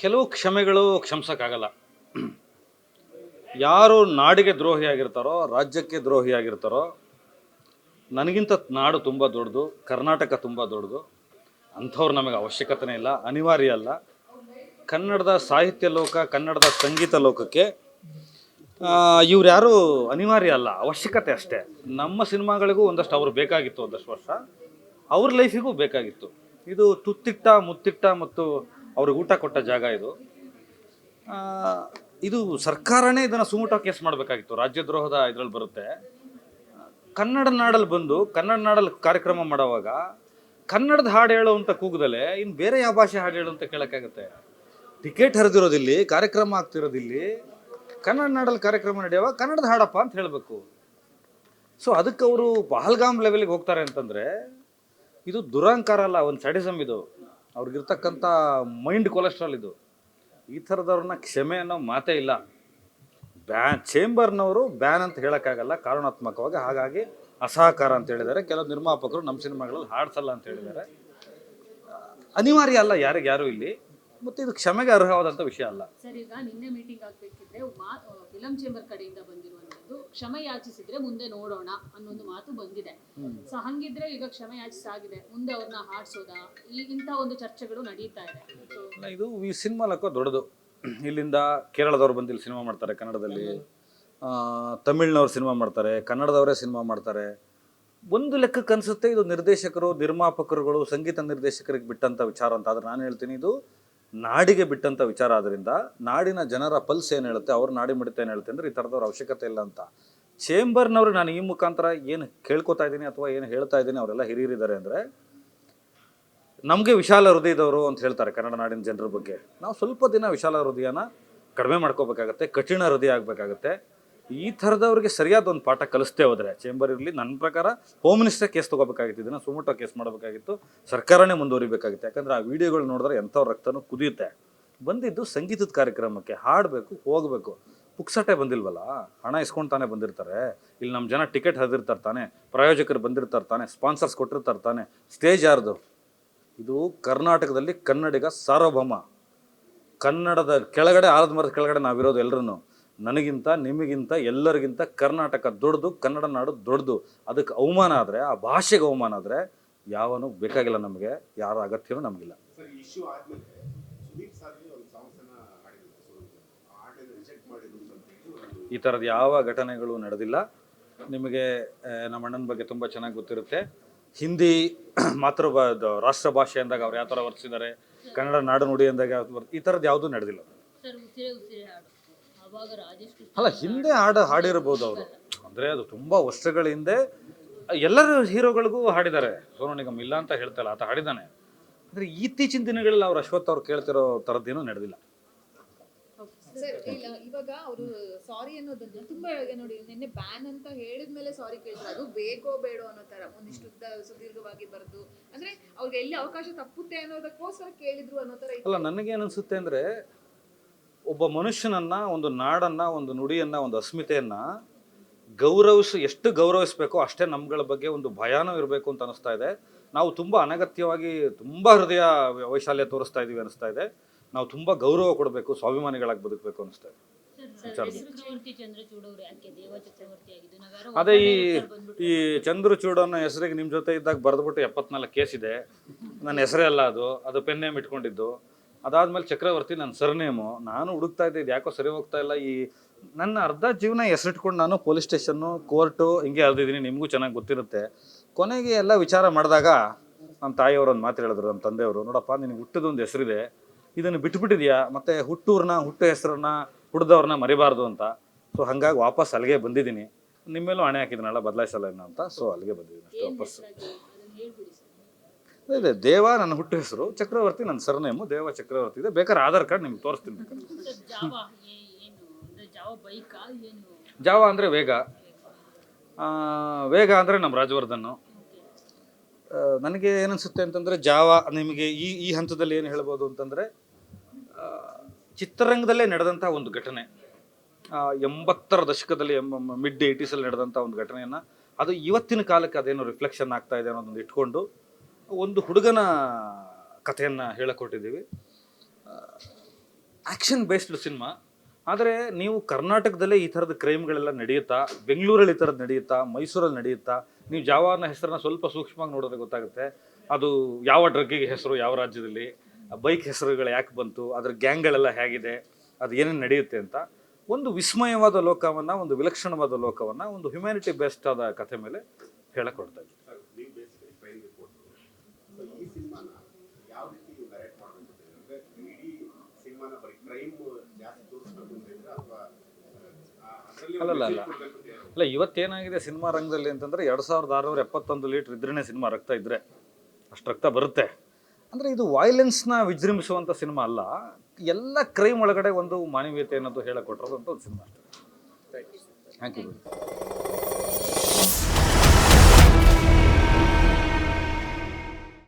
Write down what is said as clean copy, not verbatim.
ಕೆಲವು ಕ್ಷಮೆಗಳು ಕ್ಷಮಿಸೋಕ್ಕಾಗಲ್ಲ. ಯಾರು ನಾಡಿಗೆ ದ್ರೋಹಿಯಾಗಿರ್ತಾರೋ, ರಾಜ್ಯಕ್ಕೆ ದ್ರೋಹಿಯಾಗಿರ್ತಾರೋ, ನನಗಿಂತ ನಾಡು ತುಂಬ ದೊಡ್ಡದು, ಕರ್ನಾಟಕ ತುಂಬ ದೊಡ್ಡದು, ಅಂಥವ್ರು ನಮಗೆ ಅವಶ್ಯಕತೆನೇ ಇಲ್ಲ, ಅನಿವಾರ್ಯ ಅಲ್ಲ. ಕನ್ನಡದ ಸಾಹಿತ್ಯ ಲೋಕ, ಕನ್ನಡದ ಸಂಗೀತ ಲೋಕಕ್ಕೆ ಇವ್ರು ಯಾರೂ ಅನಿವಾರ್ಯ ಅಲ್ಲ, ಅವಶ್ಯಕತೆ ಅಷ್ಟೇ. ನಮ್ಮ ಸಿನಿಮಾಗಳಿಗೂ ಒಂದಷ್ಟು ಅವ್ರು ಬೇಕಾಗಿತ್ತು, ಒಂದಷ್ಟು ವರ್ಷ ಅವ್ರ ಲೈಫಿಗೂ ಬೇಕಾಗಿತ್ತು. ಇದು ತುತ್ತಿಟ್ಟ ಮುತ್ತಿಟ್ಟ ಮತ್ತು ಅವ್ರಿಗೆ ಊಟ ಕೊಟ್ಟ ಜಾಗ ಇದು. ಇದು ಸರ್ಕಾರನೇ ಇದನ್ನು ಸುಮೂಟ ಕೇಸ್ ಮಾಡಬೇಕಾಗಿತ್ತು. ರಾಜ್ಯದ್ರೋಹದ ಇದರಲ್ಲಿ ಬರುತ್ತೆ. ಕನ್ನಡ ನಾಡಲ್ಲಿ ಬಂದು ಕನ್ನಡ ನಾಡಲ್ಲಿ ಕಾರ್ಯಕ್ರಮ ಮಾಡೋವಾಗ ಕನ್ನಡದ ಹಾಡು ಹೇಳು ಅಂತ ಕೂಗದಲ್ಲೇ ಇನ್ನು ಬೇರೆ ಯಾವ ಭಾಷೆ ಹಾಡು ಹೇಳು ಅಂತ ಕೇಳೋಕ್ಕಾಗತ್ತೆ? ಟಿಕೆಟ್ ಹರಿದಿರೋದಿಲ್ಲಿ, ಕಾರ್ಯಕ್ರಮ ಆಗ್ತಿರೋದಿಲ್ಲಿ, ಕನ್ನಡ ನಾಡಲ್ಲಿ ಕಾರ್ಯಕ್ರಮ ನಡೆಯುವಾಗ ಕನ್ನಡದ ಹಾಡಪ್ಪ ಅಂತ ಹೇಳಬೇಕು. ಸೊ ಅದಕ್ಕೆ ಅವರು ಪಹಲ್ಗಾಮ್ ಲೆವೆಲ್ಗೆ ಹೋಗ್ತಾರೆ ಅಂತಂದರೆ ಇದು ದುರಹಂಕಾರ ಅಲ್ಲ, ಒಂದು ಸ್ಯಾಡಿಸಮ್ ಇದು. ಅವ್ರಿಗಿರ್ತಕ್ಕಂಥ ಮೈಂಡ್ ಕೊಲೆಸ್ಟ್ರಾಲ್ ಇದು. ಈ ಥರದವ್ರನ್ನ ಕ್ಷಮೆ ಅನ್ನೋ ಮಾತೇ ಇಲ್ಲ. ಚೇಂಬರ್ನವರು ಬ್ಯಾನ್ ಅಂತ ಹೇಳೋಕ್ಕಾಗಲ್ಲ ಕಾರಣಾತ್ಮಕವಾಗಿ, ಹಾಗಾಗಿ ಅಸಹಕಾರ ಅಂತ ಹೇಳಿದ್ದಾರೆ. ಕೆಲವು ನಿರ್ಮಾಪಕರು ನಮ್ಮ ಸಿನಿಮಾಗಳಲ್ಲಿ ಹಾಡ್ಸಲ್ಲ ಅಂತ ಹೇಳಿದ್ದಾರೆ. ಅನಿವಾರ್ಯ ಅಲ್ಲ ಯಾರಿಗ್ಯಾರು ಇಲ್ಲಿ, ಮತ್ತು ಇದು ಕ್ಷಮೆಗೆ ಅರ್ಹವಾದಂಥ ವಿಷಯ ಅಲ್ಲ. ಸರ್, ಈಗ ನಿನ್ನೆ ಮೀಟಿಂಗ್ ಆಗಬೇಕಿದ್ರೆ ಫಿಲಂ ಚೇಂಬರ್ ಕಡೆಯಿಂದ ಬಂದಿರುವಂಥದ್ದು ಕ್ಷಮೆ ಯಾಚಿಸಿದ್ರೆ ಮುಂದೆ ನೋಡೋಣ ಅನ್ನೊಂದು ಮಾತು ಬಂದಿದೆ. ಸೊ ಹಂಗಿದ್ರೆ ಈಗ ಕ್ಷಮೆ ಯಾಚಿಸಾಗಿದೆ, ಮುಂದೆ ಅವ್ರನ್ನ ಹಾಡ್ಸೋದಾ, ಇಂಥ ಒಂದು ಚರ್ಚೆಗಳು ನಡೀತಾ ಇದೆ. ಇದು ಈ ಸಿನಿಮಾ ಲಕ್ಕ ದೊಡ್ಡದು. ಇಲ್ಲಿಂದ ಕೇರಳದವ್ರು ಬಂದು ಇಲ್ಲಿ ಸಿನಿಮಾ ಮಾಡ್ತಾರೆ ಕನ್ನಡದಲ್ಲಿ, ತಮಿಳ್ನವ್ರು ಸಿನಿಮಾ ಮಾಡ್ತಾರೆ, ಕನ್ನಡದವರೇ ಸಿನಿಮಾ ಮಾಡ್ತಾರೆ. ಒಂದು ಲೆಕ್ಕಕ್ಕೆ ಅನಿಸುತ್ತೆ ಇದು ನಿರ್ದೇಶಕರು, ನಿರ್ಮಾಪಕರುಗಳು, ಸಂಗೀತ ನಿರ್ದೇಶಕರಿಗೆ ಬಿಟ್ಟಂಥ ವಿಚಾರ ಅಂತ. ಆದರೆ ನಾನು ಹೇಳ್ತೀನಿ ಇದು ನಾಡಿಗೆ ಬಿಟ್ಟಂಥ ವಿಚಾರ. ಆದ್ದರಿಂದ ನಾಡಿನ ಜನರ ಪಲ್ಸ್ ಏನು ಹೇಳುತ್ತೆ, ಅವ್ರು ನಾಡಿ ಮಿಡಿತ ಏನು ಹೇಳುತ್ತೆ ಅಂದರೆ ಈ ಥರದವ್ರ ಅವಶ್ಯಕತೆ ಇಲ್ಲ ಅಂತ. ಚೇಂಬರ್ನವ್ರಿಗೆ ನಾನು ಈ ಮುಖಾಂತರ ಏನು ಕೇಳ್ಕೊತಾ ಇದ್ದೀನಿ ಅಥವಾ ಏನು ಹೇಳ್ತಾ ಇದ್ದೀನಿ, ಅವರೆಲ್ಲ ಹಿರಿಯರಿದ್ದಾರೆ ಅಂದರೆ ನಮಗೆ ವಿಶಾಲ ಹೃದಯದವರು ಅಂತ ಹೇಳ್ತಾರೆ ಕನ್ನಡ ನಾಡಿನ ಜನರ ಬಗ್ಗೆ. ನಾವು ಸ್ವಲ್ಪ ದಿನ ವಿಶಾಲ ಹೃದಯನ ಕಡಿಮೆ ಮಾಡ್ಕೋಬೇಕಾಗತ್ತೆ, ಕಠಿಣ ಹೃದಯ ಆಗಬೇಕಾಗತ್ತೆ. ಈ ಥರದವ್ರಿಗೆ ಸರಿಯಾದ ಒಂದು ಪಾಠ ಕಲಿಸ್ತೇ ಹೋದರೆ ಚೇಂಬರ್ ಇರಲಿ, ನನ್ನ ಪ್ರಕಾರ ಹೋಮ್ ಮಿನಿಸ್ಟ್ರೇ ಕೇಸ್ ತೊಗೋಬೇಕಾಗಿತ್ತು, ಇದನ್ನು ಸುಮೂಟ ಕೇಸ್ ಮಾಡಬೇಕಾಗಿತ್ತು, ಸರ್ಕಾರನೇ ಮುಂದುವರಿಬೇಕಾಗಿತ್ತು. ಯಾಕಂದರೆ ಆ ವಿಡಿಯೋಗಳು ನೋಡಿದ್ರೆ ಎಂಥವ್ರ ರಕ್ತನೂ ಕುದಿಯುತ್ತೆ. ಬಂದಿದ್ದು ಸಂಗೀತದ ಕಾರ್ಯಕ್ರಮಕ್ಕೆ, ಹಾಡಬೇಕು, ಹೋಗಬೇಕು, ಪುಕ್ಸಟ್ಟೆ ಬಂದಿಲ್ವಲ್ಲ, ಹಣ ಇಸ್ಕೊಂಡು ತಾನೇ ಬಂದಿರ್ತಾರೆ. ಇಲ್ಲಿ ನಮ್ಮ ಜನ ಟಿಕೆಟ್ ಹರಿದಿರ್ತಾರೆ ತಾನೆ, ಪ್ರಾಯೋಜಕರು ಬಂದಿರ್ತಾರೆ ತಾನೆ, ಸ್ಪಾನ್ಸರ್ಸ್ ಕೊಟ್ಟಿರ್ತಾರೆ ತಾನೆ. ಸ್ಟೇಜ್ ಯಾರ್ದು? ಇದು ಕರ್ನಾಟಕದಲ್ಲಿ ಕನ್ನಡಿಗ ಸಾರ್ವಭೌಮ. ಕನ್ನಡದ ಕೆಳಗಡೆ, ಆಲದ ಮರದ ಕೆಳಗಡೆ ನಾವಿರೋದು ಎಲ್ಲರೂ. ನನಗಿಂತ, ನಿಮಗಿಂತ, ಎಲ್ಲರಿಗಿಂತ ಕರ್ನಾಟಕ ದೊಡ್ಡದು, ಕನ್ನಡ ನಾಡು ದೊಡ್ಡದು. ಅದಕ್ಕೆ ಅವಮಾನ ಆದರೆ, ಆ ಭಾಷೆಗೆ ಅವಮಾನ ಆದರೆ ಯಾವನು ಬೇಕಾಗಿಲ್ಲ ನಮಗೆ, ಯಾರ ಅಗತ್ಯವೂ ನಮಗಿಲ್ಲ. ಈ ಥರದ್ದು ಯಾವ ಘಟನೆಗಳು ನಡೆದಿಲ್ಲ. ನಿಮಗೆ ನಮ್ಮ ಅಣ್ಣನ ಬಗ್ಗೆ ತುಂಬ ಚೆನ್ನಾಗಿ ಗೊತ್ತಿರುತ್ತೆ. ಹಿಂದಿ ರಾಷ್ಟ್ರ ಭಾಷೆ ಅಂದಾಗ ಅವ್ರು ಯಾವ ಥರ ವರ್ತಿಸಿದ್ದಾರೆ, ಕನ್ನಡ ನಾಡು ನುಡಿ ಅಂದಾಗ ಈ ಥರದ್ದು ಯಾವುದೂ ನಡೆದಿಲ್ಲ. ಅಲ್ಲ, ಹಿಂದೆ ಹಾಡಿರ್ಬೋದು ಅವರು, ಅಂದರೆ ಅದು ತುಂಬ ವರ್ಷಗಳ ಹಿಂದೆ ಎಲ್ಲರೂ ಹೀರೋಗಳಿಗೂ ಹಾಡಿದ್ದಾರೆ. ಸೋನು ನಿಗಮ್ ಇಲ್ಲ ಅಂತ ಹೇಳ್ತಲ್ಲ, ಆತ ಹಾಡಿದ್ದಾನೆ. ಅಂದರೆ ಇತ್ತೀಚಿನ ದಿನಗಳಲ್ಲಿ ಅವ್ರು ಅಶ್ವಥ್ ಅವ್ರು ಕೇಳ್ತಿರೋ ಥರದ್ದೇನೂ ನಡೆದಿಲ್ಲ. ಸರ್, ಇಲ್ಲ ಇವಾಗ ಅವರು ಸಾರಿ ಅನ್ನೋದನ್ನ ತುಂಬಾ ನೋಡಿ, ನಿನ್ನೆ ಬ್ಯಾನ್ ಅಂತ ಹೇಳಿದ್ಮೇಲೆ ಸಾರಿ ಕೇಳಿದ್ರು. ಅದು ಬೇಕೋ ಬೇಡೋ ಅನ್ನೋ ತರ ಒಂದಿಷ್ಟು ಸುದೀರ್ಘವಾಗಿ ಬರೆದು, ಅಂದ್ರೆ ಅವ್ರಿಗೆ ಎಲ್ಲಿ ಅವಕಾಶ ತಪ್ಪುತ್ತೆ ಅನ್ನೋದಕ್ಕೋಸ್ಕರ ಕೇಳಿದ್ರು ಅನ್ನೋ ತರ. ಅಲ್ಲ, ನನಗೇನು ಅನ್ಸುತ್ತೆ ಅಂದರೆ ಒಬ್ಬ ಮನುಷ್ಯನನ್ನ, ಒಂದು ನಾಡನ್ನ, ಒಂದು ನುಡಿಯನ್ನ, ಒಂದು ಅಸ್ಮಿತೆಯನ್ನ ಎಷ್ಟು ಗೌರವಿಸಬೇಕೋ ಅಷ್ಟೇ ನಮ್ಗಳ ಬಗ್ಗೆ ಒಂದು ಭಯಾನೂ ಇರಬೇಕು ಅಂತ ಅನಿಸ್ತಾ ಇದೆ. ನಾವು ತುಂಬ ಅನಗತ್ಯವಾಗಿ ತುಂಬ ಹೃದಯ ವೈಶಾಲ್ಯ ತೋರಿಸ್ತಾ ಇದೀವಿ ಅನಿಸ್ತಾ ಇದೆ. ನಾವು ತುಂಬ ಗೌರವ ಕೊಡಬೇಕು, ಸ್ವಾಭಿಮಾನಿಗಳಾಗಿ ಬದುಕಬೇಕು ಅನಿಸ್ತಾ ಇದೆ. ಅದೇ ಈ ಚಂದ್ರಚೂಡ್ ಅನ್ನೋ ಹೆಸರಿಗೆ ನಿಮ್ಮ ಜೊತೆ ಇದ್ದಾಗ ಬರೆದ್ಬಿಟ್ಟು 74 ಕೇಸ್ ಇದೆ. ನನ್ನ ಹೆಸರೇ ಅಲ್ಲ ಅದು ಪೆನ್ ನೇಮ್ ಇಟ್ಕೊಂಡಿದ್ದು. ಅದಾದ್ಮೇಲೆ ಚಕ್ರವರ್ತಿ ನನ್ನ ಸರ್ನೇಮು. ನಾನು ಹುಡುಕ್ತಾ ಇದ್ದೆ, ಇದು ಯಾಕೋ ಸರಿ ಹೋಗ್ತಾ ಇಲ್ಲ. ನನ್ನ ಅರ್ಧ ಜೀವನ ಹೆಸರಿಟ್ಕೊಂಡು ನಾನು ಪೊಲೀಸ್ ಸ್ಟೇಷನ್ನು, ಕೋರ್ಟು ಹಿಂಗೆ ಅರ್ದಿದ್ದೀನಿ, ನಿಮಗೂ ಚೆನ್ನಾಗಿ ಗೊತ್ತಿರುತ್ತೆ. ಕೊನೆಗೆ ಎಲ್ಲ ವಿಚಾರ ಮಾಡಿದಾಗ ನಮ್ಮ ತಾಯಿಯವರು ಒಂದು ಮಾತು ಹೇಳಿದ್ರು, ನಮ್ಮ ತಂದೆಯವರು, ನೋಡಪ್ಪ ನಿನಗೆ ಹುಟ್ಟಿದೊಂದು ಹೆಸರಿದೆ, ಇದನ್ನು ಬಿಟ್ಬಿಟ್ಟಿದ್ಯಾ, ಮತ್ತು ಹುಟ್ಟು ಹೆಸರನ್ನ, ಹುಟ್ಟಿದವ್ರನ್ನ ಮರಿಬಾರ್ದು ಅಂತ. ಸೊ ಹಾಗಾಗಿ ವಾಪಸ್ ಅಲ್ಲಿಗೆ ಬಂದಿದ್ದೀನಿ. ನಿಮ್ಮೇಲೂ ಹಣೆ ಹಾಕಿದ್ದೀನಲ್ಲ, ಬದಲಾಯಿಸಲ್ಲ ಅಂತ. ಸೊ ಅಲ್ಲಿಗೆ ಬಂದಿದ್ದೀನಿ ಅಷ್ಟೇ ವಾಪಸ್. ಇದೆ ದೇವ ನನ್ನ ಹುಟ್ಟು ಹೆಸರು, ಚಕ್ರವರ್ತಿ ನನ್ನ ಸರ್ನೇಮು, ದೇವ ಚಕ್ರವರ್ತಿ ಇದೆ. ಬೇಕಾದ್ರೆ ಆಧಾರ್ ಕಾರ್ಡ್ ನಿಮ್ಗೆ ತೋರಿಸ್ತೀನಿ. ಜಾವ ಅಂದರೆ ವೇಗ, ವೇಗ ಅಂದರೆ ನಮ್ಮ ರಾಜವರ್ಧನ್ನು. ನನಗೆ ಏನನ್ಸುತ್ತೆ ಅಂತಂದರೆ ಜಾವ ನಿಮಗೆ ಈ ಹಂತದಲ್ಲಿ ಏನು ಹೇಳ್ಬೋದು ಅಂತಂದರೆ, ಚಿತ್ರರಂಗದಲ್ಲೇ ನಡೆದಂಥ ಒಂದು ಘಟನೆ, 80ರ ದಶಕದಲ್ಲಿ, ಮಿಡ್ 80ಸಲ್ಲಿ ನಡೆದಂಥ ಒಂದು ಘಟನೆಯನ್ನು ಅದು ಇವತ್ತಿನ ಕಾಲಕ್ಕೆ ಅದೇನೋ ರಿಫ್ಲೆಕ್ಷನ್ ಆಗ್ತಾ ಇದೆ ಅನ್ನೋದೊಂದು ಇಟ್ಕೊಂಡು ಒಂದು ಹುಡುಗನ ಕಥೆಯನ್ನು ಹೇಳಿಕೊಟ್ಟಿದ್ದೀವಿ. Action based cinema. ಆದರೆ ನೀವು ಕರ್ನಾಟಕದಲ್ಲೇ ಈ ಥರದ ಕ್ರೈಮ್ಗಳೆಲ್ಲ ನಡೆಯುತ್ತಾ, ಬೆಂಗಳೂರಲ್ಲಿ ಈ ಥರದ್ದು ನಡೆಯುತ್ತಾ, ಮೈಸೂರಲ್ಲಿ ನಡೆಯುತ್ತಾ, ನೀವು ಜಾವಾನ ಹೆಸರನ್ನ ಸ್ವಲ್ಪ ಸೂಕ್ಷ್ಮವಾಗಿ ನೋಡಿದ್ರೆ ಗೊತ್ತಾಗುತ್ತೆ ಅದು ಯಾವ ಡ್ರಗ್ಗಿಗೆ ಹೆಸರು, ಯಾವ ರಾಜ್ಯದಲ್ಲಿ, ಬೈಕ್ ಹೆಸರುಗಳು ಯಾಕೆ ಬಂತು, ಅದ್ರ ಗ್ಯಾಂಗ್ಗಳೆಲ್ಲ ಹೇಗಿದೆ, ಅದು ಏನೇನು ನಡೆಯುತ್ತೆ ಅಂತ ಒಂದು ವಿಸ್ಮಯವಾದ ಲೋಕವನ್ನು, ಒಂದು ವಿಲಕ್ಷಣವಾದ ಲೋಕವನ್ನು ಒಂದು ಹ್ಯುಮ್ಯಾನಿಟಿ ಬೇಸ್ಡ್ ಆದ ಕಥೆ ಮೇಲೆ ಹೇಳಕ್ಕೆ ಕೊಡ್ತಾ ಇದ್ದೀವಿ. ನೀವು ಬೇಸಿಕಲಿ ಕ್ರೈಮ್ ರಿಪೋರ್ಟ್, ಈ ಸಿನಿಮಾನ ಯಾವ ರೀತಿ ನರೇಟ್ ಮಾಡಬೇಕು ಅಂದರೆ ಇಡೀ ಸಿನಿಮಾನ ಬರೀ ಕ್ರೈಮ್ ಜಾಸ್ತಿ ತೋರಿಸ್ಬೇಕು ಅಂತ ಇದ್ರೆ ಅಥವಾ ಅಲ್ಲ ಇವತ್ತೇನಾಗಿದೆ ಸಿನಿಮಾ ರಂಗದಲ್ಲಿ ಅಂತಂದರೆ 2671 ಲೀಟ್ರ್ ಇದ್ರೇ ಸಿನಿಮಾ ರಕ್ತ ಇದ್ದರೆ ಅಷ್ಟು ರಕ್ತ ಬರುತ್ತೆ. ಅಂದರೆ ಇದು ವೈಲೆನ್ಸ್ನ ವಿಜೃಂಭಿಸುವಂಥ ಸಿನಿಮಾ ಅಲ್ಲ, ಎಲ್ಲ ಕ್ರೈಮ್ ಒಳಗಡೆ ಒಂದು ಮಾನವೀಯತೆ ಅನ್ನೋದು ಹೇಳಕ್ಕೆ ಕೊಟ್ಟಿರೋದಂಥ ಒಂದು ಸಿನಿಮಾ ಅಷ್ಟೇ. Thank you.